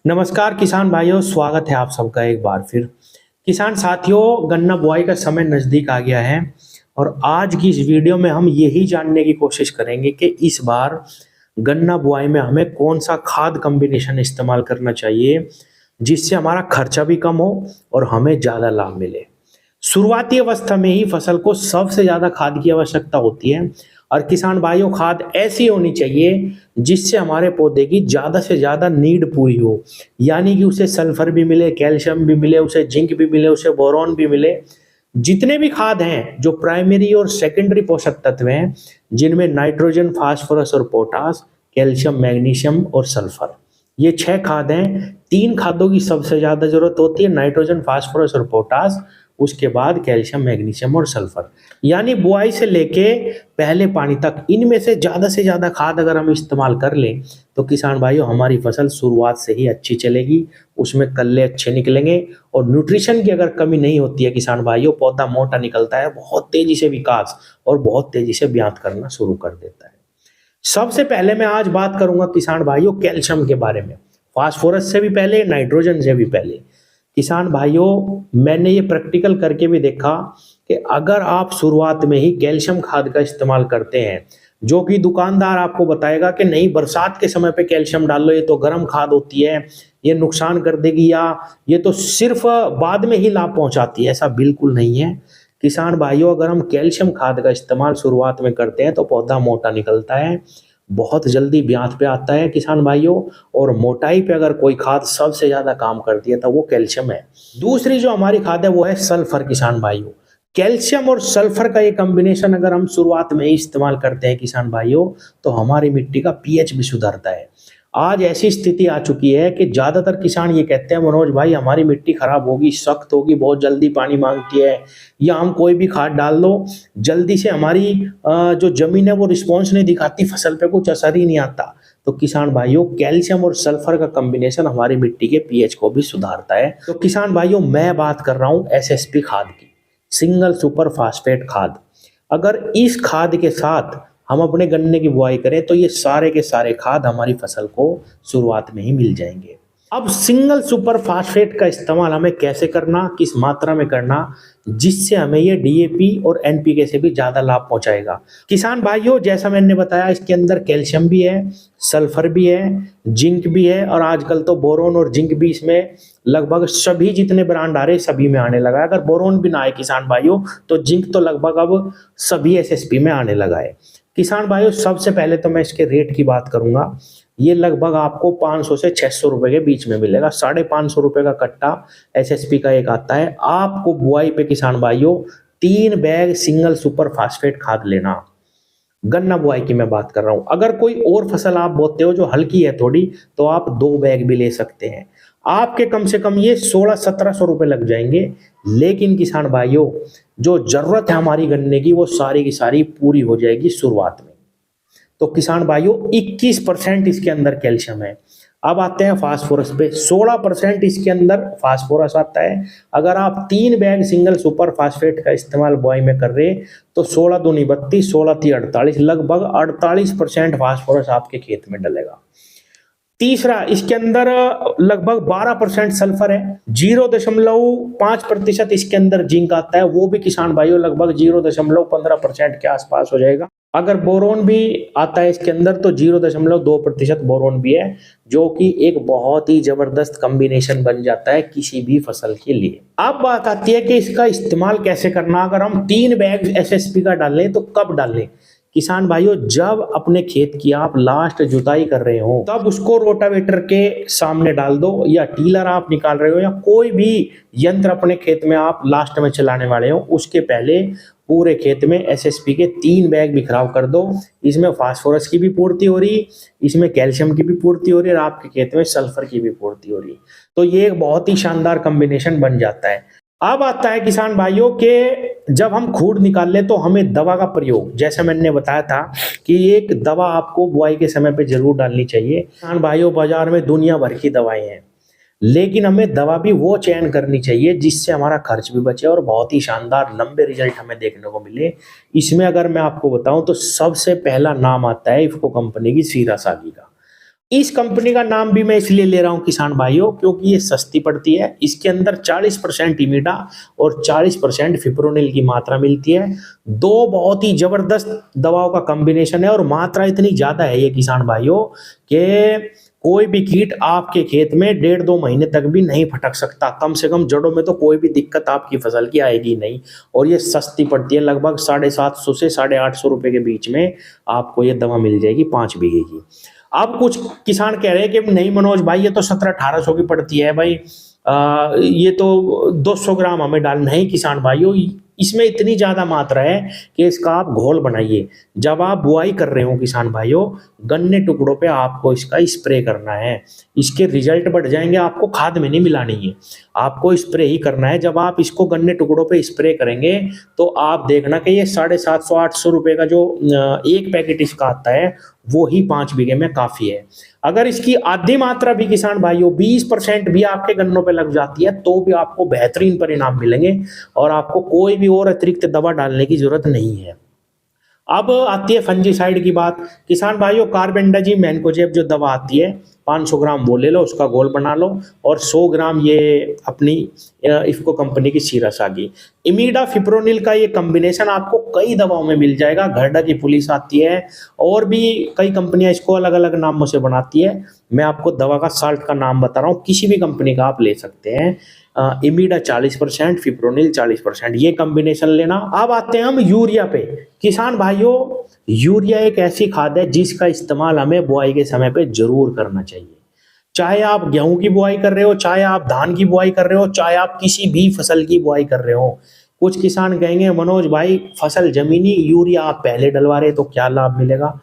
नमस्कार किसान भाइयों, स्वागत है आप सबका एक बार फिर। किसान साथियों, गन्ना बुआई का समय नज़दीक आ गया है और आज की इस वीडियो में हम यही जानने की कोशिश करेंगे कि इस बार गन्ना बुआई में हमें कौन सा खाद कॉम्बिनेशन इस्तेमाल करना चाहिए जिससे हमारा खर्चा भी कम हो और हमें ज़्यादा लाभ मिले। शुरुआती अवस्था में ही फसल को सबसे ज़्यादा खाद की आवश्यकता होती है और किसान भाइयों, खाद ऐसी होनी चाहिए जिससे हमारे पौधे की ज़्यादा से ज़्यादा नीड पूरी हो। यानी कि उसे सल्फर भी मिले, कैल्शियम भी मिले, उसे जिंक भी मिले, उसे बोरॉन भी मिले। जितने भी खाद हैं जो प्राइमरी और सेकेंडरी पोषक तत्व हैं, जिनमें नाइट्रोजन, फास्फोरस और पोटास, कैल्शियम, मैग्नीशियम और सल्फर, ये 6 खाद हैं। 3 खादों की सबसे ज़्यादा ज़रूरत होती है, नाइट्रोजन, फास्फोरस और पोटास, उसके बाद कैल्शियम, मैग्नीशियम और सल्फर। यानी बुआई से लेके पहले पानी तक इनमें से ज़्यादा खाद अगर हम इस्तेमाल कर लें तो किसान भाइयों, हमारी फसल शुरुआत से ही अच्छी चलेगी, उसमें कल्ले अच्छे निकलेंगे और न्यूट्रिशन की अगर कमी नहीं होती है किसान भाइयों, पौधा मोटा निकलता है, बहुत तेजी से विकास और बहुत तेजी से ब्यात करना शुरू कर देता है। सबसे पहले मैं आज बात करूंगा किसान भाइयों कैल्शियम के बारे में, फास्फोरस से भी पहले, नाइट्रोजन से भी पहले। किसान भाइयों, मैंने ये प्रैक्टिकल करके भी देखा कि अगर आप शुरुआत में ही कैल्शियम खाद का इस्तेमाल करते हैं, जो कि दुकानदार आपको बताएगा कि नहीं बरसात के समय पे कैल्शियम डाल लो, ये तो गर्म खाद होती है, ये नुकसान कर देगी या ये तो सिर्फ बाद में ही लाभ पहुंचाती है, ऐसा बिल्कुल नहीं है। किसान भाइयों, अगर हम कैल्शियम खाद का इस्तेमाल शुरुआत में करते हैं तो पौधा मोटा निकलता है, बहुत जल्दी ब्यात पे आता है किसान भाइयों। और मोटाई पे अगर कोई खाद सबसे ज्यादा काम करती है तो वो कैल्शियम है। दूसरी जो हमारी खाद है वो है सल्फर। किसान भाइयों, कैल्शियम और सल्फर का ये कॉम्बिनेशन अगर हम शुरुआत में ही इस्तेमाल करते हैं किसान भाइयों, तो हमारी मिट्टी का पीएच भी सुधरता है। आज ऐसी स्थिति आ चुकी है कि ज्यादातर किसान ये कहते हैं, मनोज भाई हमारी मिट्टी खराब होगी, सख्त होगी, बहुत जल्दी पानी मांगती है, या हम कोई भी खाद डाल दो जल्दी से हमारी जो जमीन है वो रिस्पॉन्स नहीं दिखाती, फसल पे कुछ असर ही नहीं आता। तो किसान भाइयों, कैल्शियम और सल्फर का कॉम्बिनेशन हमारी मिट्टी के पीएच को भी सुधारता है। तो किसान भाइयों, मैं बात कर रहा हूँ एसएसपी खाद की, सिंगल सुपर फास्फेट खाद। अगर इस खाद के साथ हम अपने गन्ने की बुआई करें तो ये सारे के सारे खाद हमारी फसल को शुरुआत में ही मिल जाएंगे। अब सिंगल सुपर फास्फेट का इस्तेमाल हमें कैसे करना, किस मात्रा में करना, जिससे हमें ये डीएपी और एनपीके से भी ज्यादा लाभ पहुंचाएगा। किसान भाइयों, जैसा मैंने बताया, इसके अंदर कैल्शियम भी है, सल्फर भी है, जिंक भी है और आजकल तो बोरोन और जिंक भी इसमें लगभग सभी जितने ब्रांड आ रहे सभी में आने लगा है। अगर बोरोन भी ना आए किसान भाइयों तो जिंक तो लगभग अब सभी एसएसपी में आने लगा है। किसान भाइयों, सबसे पहले तो मैं इसके रेट की बात करूंगा। ये लगभग आपको 500 से 600 रुपए के बीच में मिलेगा। 550 रुपए का कट्टा एसएसपी का एक आता है। आपको बुआई पे किसान भाइयों 3 बैग सिंगल सुपर फास्फेट खाद लेना। गन्ना बुआई की मैं बात कर रहा हूं। अगर कोई और फसल आप बोते हो जो हल्की है थोड़ी, तो आप 2 बैग भी ले सकते हैं। आपके कम से कम ये 1600-1700 रुपए लग जाएंगे। लेकिन किसान भाइयों, जो जरूरत है हमारी गन्ने की वो सारी की सारी पूरी हो जाएगी शुरुआत में। तो किसान भाइयों, 21% इसके अंदर कैल्शियम है। अब आते हैं फास्फोरस पे। 16% इसके अंदर फास्फोरस आता है। अगर आप 3 बैग सिंगल सुपर फास्फेट का इस्तेमाल बुआई में कर रहे तो 16 दूनी 32, 16 ती 48, लगभग 48% फास्फोरस आपके खेत में डलेगा। तीसरा, इसके अंदर लगभग 12% सल्फर है, 0.5% इसके अंदर जिंक आता है, वो भी किसान भाइयों लगभग 0.15% के आसपास हो जाएगा। अगर बोरोन भी आता है इसके अंदर तो 0.2% बोरोन भी है, जो कि एक बहुत ही जबरदस्त कॉम्बिनेशन बन जाता है किसी भी फसल के लिए। अब बात आती है कि इसका इस्तेमाल कैसे करना। अगर हम 3 बैग एसएसपी का डालें तो कब डालें। किसान भाइयों, जब अपने खेत की आप लास्ट जुताई कर रहे हो तब उसको रोटावेटर के सामने डाल दो, या टीलर आप निकाल रहे हो या कोई भी यंत्र अपने खेत में आप लास्ट में चलाने वाले हो, उसके पहले पूरे खेत में एसएसपी के 3 बैग बिखराव कर दो। इसमें फास्फोरस की भी पूर्ति हो रही, इसमें कैल्शियम की भी पूर्ति हो रही और आपके खेत में सल्फर की भी पूर्ति हो रही। तो ये एक बहुत ही शानदार कॉम्बिनेशन बन जाता है। अब आता है किसान भाइयों के जब हम खूड निकाल ले तो हमें दवा का प्रयोग, जैसा मैंने बताया था कि एक दवा आपको बुआई के समय पे जरूर डालनी चाहिए। किसान भाइयों, बाजार में दुनिया भर की दवाएं हैं, लेकिन हमें दवा भी वो चयन करनी चाहिए जिससे हमारा खर्च भी बचे और बहुत ही शानदार लंबे रिजल्ट हमें देखने को मिले। इसमें अगर मैं आपको बताऊं तो सबसे पहला नाम आता है इफको कंपनी की सीरा सागी का। इस कंपनी का नाम भी मैं इसलिए ले रहा हूं किसान भाइयों, क्योंकि ये सस्ती पड़ती है। इसके अंदर 40% इमिडा और 40% फिप्रोनिल की मात्रा मिलती है। दो बहुत ही जबरदस्त दवाओं का कॉम्बिनेशन है और मात्रा इतनी ज्यादा है ये किसान भाइयों कि कोई भी कीट आपके खेत में 1.5-2 महीने तक भी नहीं फटक सकता। कम से कम जड़ों में तो कोई भी दिक्कत आपकी फसल की आएगी नहीं। और ये सस्ती पड़ती है, लगभग 750 से 850 रुपए के बीच में आपको ये दवा मिल जाएगी 5 बीघे की। अब कुछ किसान कह रहे हैं कि नहीं मनोज भाई, ये तो 1700-1800 की पड़ती है भाई, ये तो 200 ग्राम हमें डालना है। किसान भाइयों, इसमें इतनी ज्यादा मात्रा है कि इसका आप घोल बनाइए। जब आप बुआई कर रहे हो किसान भाइयों, गन्ने टुकड़ों पे आपको इसका स्प्रे करना है। इसके रिजल्ट बढ़ जाएंगे, आपको खाद में नहीं मिलानी है, आपको स्प्रे ही करना है। जब आप इसको गन्ने टुकड़ों पे स्प्रे करेंगे तो आप देखना कि ये 750-800 रुपए का जो एक पैकेट इसका आता है, वो ही 5 बीघे में काफी है। अगर इसकी आधी मात्रा भी किसान भाइयों 20% भी आपके गन्नों पे लग जाती है तो भी आपको बेहतरीन परिणाम मिलेंगे और आपको कोई भी और अतिरिक्त दवा डालने की जरूरत नहीं है। अब आती है फंजीसाइड की बात। किसान भाइयों, कार्बेंडाजिम मैनकोजेब जो दवा आती है, 500 ग्राम वो ले लो, उसका घोल बना लो, और 100 ग्राम ये अपनी इफको कंपनी की सीरस आ गई। इमीडा फिप्रोनिल का ये कॉम्बिनेशन आपको कई दवाओं में मिल जाएगा। घरडा की पुलिस आती है और भी कई कंपनियां इसको अलग अलग नामों से बनाती है। मैं आपको दवा का साल्ट का नाम बता रहा हूँ, किसी भी कंपनी का आप ले सकते हैं। इमीडा 40%, फिप्रोनिल 40%, ये कॉम्बिनेशन लेना। अब आते हैं हम यूरिया पे। किसान भाइयों, यूरिया एक ऐसी खाद है जिसका इस्तेमाल हमें बुआई के समय पे जरूर करना चाहिए। चाहे आप गेहूं की बुआई कर रहे हो, चाहे आप धान की बुआई कर रहे हो, चाहे आप किसी भी फसल की बुआई कर रहे हो। कुछ किसान कहेंगे मनोज भाई, फसल जमीनी, यूरिया आप पहले डलवा रहे तो क्या लाभ मिलेगा?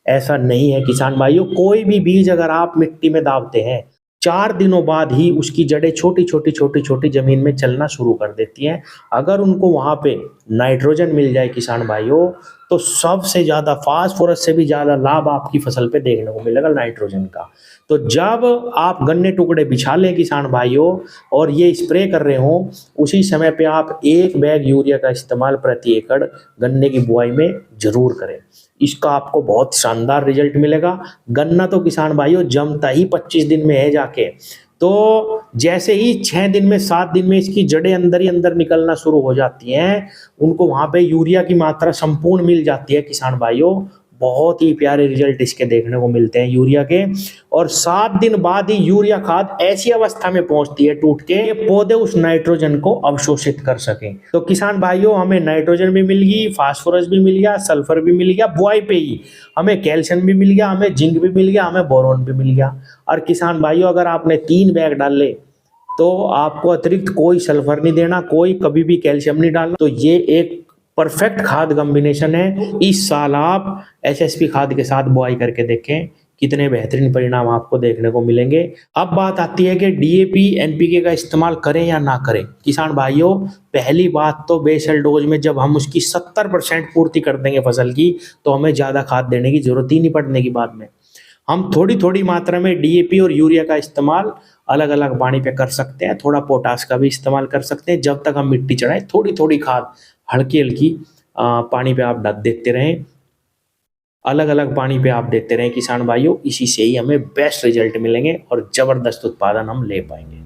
ऐसा नहीं है किसान भाइयों। कोई भी बीज अगर आप मिट्टी में दाबते हैं, 4 दिनों बाद ही उसकी जड़ें छोटी छोटी छोटी छोटी जमीन में चलना शुरू कर देती हैं। अगर उनको वहां पे नाइट्रोजन मिल जाए किसान भाइयों, तो सबसे ज्यादा, फास्फोरस से भी ज्यादा लाभ आपकी फसल पे देखने को मिलेगा नाइट्रोजन का। तो जब आप गन्ने टुकड़े बिछा लें किसान भाइयों और ये स्प्रे कर रहे हो, उसी समय पे आप 1 बैग यूरिया का इस्तेमाल प्रति एकड़ गन्ने की बुआई में जरूर करें। इसका आपको बहुत शानदार रिजल्ट मिलेगा। गन्ना तो किसान भाइयों जमता ही 25 दिन में है जाके, तो जैसे ही 6 दिन में 7 दिन में इसकी जड़ें अंदर ही अंदर निकलना शुरू हो जाती हैं, उनको वहां पे यूरिया की मात्रा संपूर्ण मिल जाती है किसान भाइयों। बहुत ही प्यारे रिजल्ट इसके देखने को मिलते हैं यूरिया के। और 7 दिन बाद ही यूरिया खाद ऐसी अवस्था में पहुंचती है टूट के, पौधे उस नाइट्रोजन को अवशोषित कर सकें। तो किसान भाइयों, हमें नाइट्रोजन भी मिल गई, फास्फोरस भी मिल गया, सल्फर भी मिल गया, बुआई पे ही हमें कैल्शियम भी मिल गया, हमें जिंक भी मिल गया, हमें बोरोन भी मिल गया। और किसान भाइयों, अगर आपने 3 बैग डाले तो आपको अतिरिक्त कोई सल्फर नहीं देना, कोई कभी भी कैल्शियम नहीं डालना। तो ये एक परफेक्ट खाद कॉम्बिनेशन है। इस साल आप एसएसपी खाद के साथ बुआई करके देखें, कितने बेहतरीन परिणाम आपको देखने को मिलेंगे। अब बात आती है कि डीएपी एनपीके का इस्तेमाल करें या ना करें। किसान भाइयों, पहली बात तो बेसल डोज में जब हम उसकी 70% पूर्ति कर देंगे फसल की, तो हमें ज्यादा खाद देने की जरूरत ही नहीं पड़ने की बाद में। हम थोड़ी थोड़ी मात्रा में डीएपी और यूरिया का इस्तेमाल अलग अलग पानी पे कर सकते हैं। थोड़ा पोटास का भी इस्तेमाल कर सकते हैं। जब तक हम मिट्टी चढ़ाएं, थोड़ी थोड़ी खाद हल्की हल्की पानी पे आप देते रहें, अलग अलग पानी पे आप देते रहें किसान भाइयों। इसी से ही हमें बेस्ट रिजल्ट मिलेंगे और जबरदस्त उत्पादन हम ले पाएंगे।